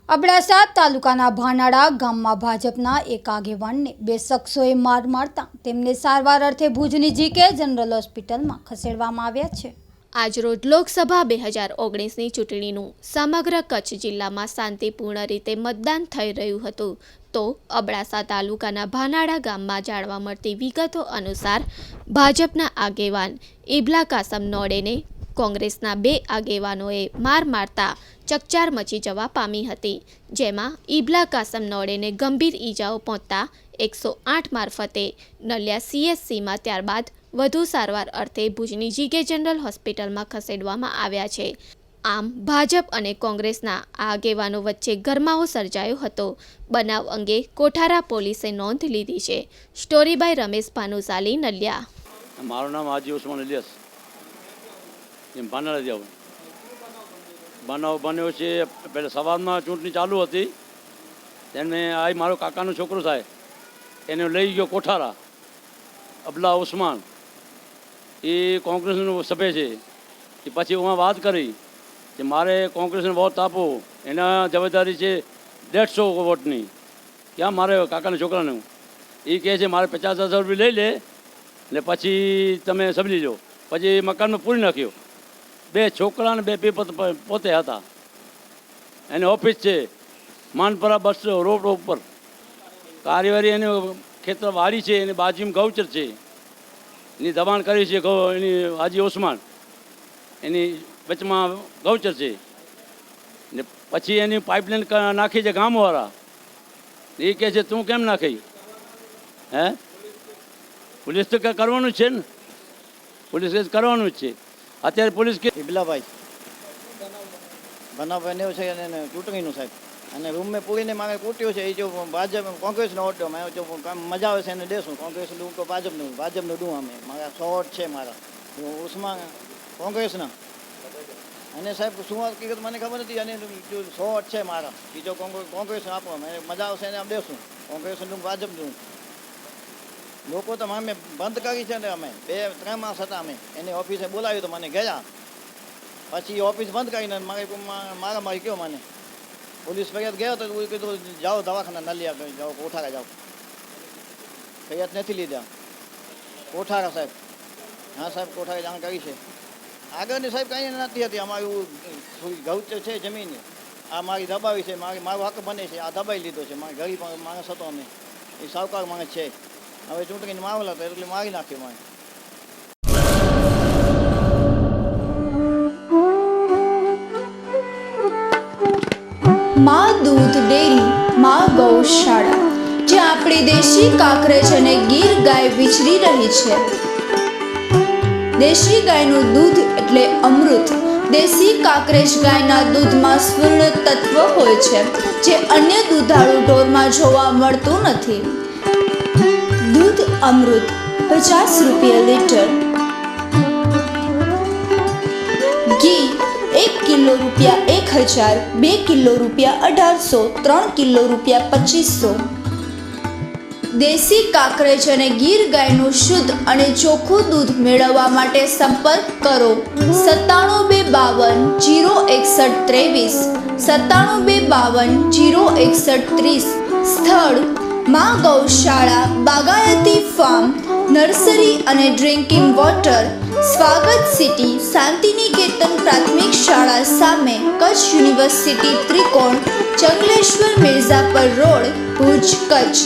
અબડાસા તાલુકાના ભાનાડા ગામમાં ભાજપના એક આગેવાનને બે શખ્સોએ માર મારતા તેમને સારવાર અર્થે ભુજની જીકે જનરલ હોસ્પિટલમાં ખસેડવામાં આવ્યા છે। આજરોજ લોકસભા 2019ની ચૂંટણીનું સમગ્ર કચ્છ જિલ્લામાં શાંતિપૂર્ણ રીતે મતદાન થઈ રહ્યું હતું, તો અબડાસા તાલુકાના ભાનાડા ગામમાં જાણવા મળતી વિગતો અનુસાર ભાજપના આગેવાન ઇબલા કાસમ નોડેને કોંગ્રેસના બે આગેવાનોએ માર મારતા ચકચાર મચી જવા પામી હતી, જેમાં ઇબલા કાસમ નોડેને ગંભીર ઈજાઓ પહોંચતા 108 મારફતે નલિયા CSCમાં ત્યારબાદ વધુ સારવાર અર્થે ભુજની જીકે જનરલ હોસ્પિટલમાં ખસેડવામાં આવ્યા છે। આમ ભાજપ અને કોંગ્રેસના આગેવાનો વચ્ચે ગરમાવો સર્જાયો હતો। બનાવ અંગે કોઠારા પોલીસે નોંધ લીધી છે। Story by Ramesh Bhanushali, Naliya. મારું નામ હાજી ઉસ્માન ઇલિયાસ, એમ ભાનાડા જાઉં। બનાવ બન્યો છે પહેલાં સવારમાં ચૂંટણી ચાલુ હતી, તેને આ મારો કાકાનો છોકરો થાય એને લઈ ગયો કોઠારા, અબલા ઉસ્માન, એ કોંગ્રેસનો સભ્ય છે। એ પછી હું વાત કરી કે મારે કોંગ્રેસને વોટ આપો, એના જવાબદારી છે 150 વોટની, ક્યાં મારે કાકાના છોકરાને। એ કહે છે મારે 50,000 રૂપિયા લઈ લે ને પછી તમે સમજી લો। પછી મકાનમાં પૂરી નાખ્યો। બે છોકરા ને બે પોતે હતા, એની ઓફિસ છે માનપરા બસ રોડ ઉપર। કાર્યવાહી એની ખેતર વાડી છે, એની બાજુમાં ગૌચર છે, એની દબાણ કરી છે એની હાજી ઉસ્માન, એની વચમાં ગૌચર છે ને પછી એની પાઇપલાઇન નાખી છે ગામવાળા। એ કહે છે તું કેમ નાખી? હે, પોલીસ તો કરવાનું જ છે ને, પોલીસ કેસ કરવાનું જ છે। અત્યારે પોલીસ કે ઇબલાભાઈ બનાવ બન્યો છે અને ચૂંટણીનું સાહેબ, અને રૂમમાં પૂરીને મારે કૂટ્યો છે। એ જો ભાજપ કોંગ્રેસનો ઓટો મેં જો મજા આવે છે એને દેશું, કોંગ્રેસનું ડૂં તો ભાજપનું ડૂં અમે મારા 100 વોટ છે મારા ઉસ્માન કોંગ્રેસના। અને સાહેબ શું હકીકત મને ખબર નથી, અને 100 વોટ છે મારા, બીજો કોંગ્રેસ આપો, મને મજા આવશે એને દેશું, કોંગ્રેસનું ભાજપનું। લોકો તો અમે બંધ કરી છે ને, અમે 2-3 માસ હતા, અમે એની ઓફિસે બોલાવ્યું તો મને ગયા, પછી ઓફિસ બંધ કરીને મારી ગયો મને પોલીસ ફરિયાદ ગયો તો કીધું જાઓ દવાખાના નલિયા જાઓ, કોઠારા જાઓ, ફરિયાદ નથી લીધા કોઠારા સાહેબ। હા સાહેબ, કોઠારા જાણ કરી છે। આગળની સાહેબ કંઈ નથી હતી, અમારું ગૌચર છે જમીન, આ મારી દબાવી છે, મારો હક બને છે, આ દબાઈ લીધો છે, મારી ગરીબ માણસ હતો, અમે એ સાવકાર માણસ છે। હવે ચૂંટણીનો માહોલ હતો એટલે મારી નાખ્યો મને। માં દૂધ ડેરી, માં ગૌશાળા, જ્યાં આપણી દેશી કાંકરેજ અને ગીર ગાય વિચરી રહી છે। દેશી ગાયનું દૂધ એટલે અમૃત। દેશી કાંકરેજ ગાયના દૂધમાં સ્વર્ણ તત્વ હોય છે, જે અન્ય દૂધાળુ ઢોરમાં જોવા મળતું નથી। દૂધ અમૃત 50 રૂપિયા લીટર। ઘી 1 કિલો રૂપિયા 1000, 2 કિલો રૂપિયા 1800, 3 કિલો રૂપિયા 2500। દેશી કાંકરેજ અને ગીર ગાયનું શુદ્ધ અને ચોખ્ખું દૂધ મેળવવા માટે સંપર્ક કરો 9722 06123, 9722 06130। સ્થળ માં ગૌશાળા, બાગાયતી ફાર્મ, નર્સરી અને ડ્રિંકિંગ વોટર, સ્વાગત સિટી, શાંતિનિકેતન પ્રાથમિક શાળા સામે, કચ્છ યુનિવર્સિટી ત્રિકોણ, ચંગલેશ્વર મિર્ઝાપર રોડ, ભુજ, કચ્છ।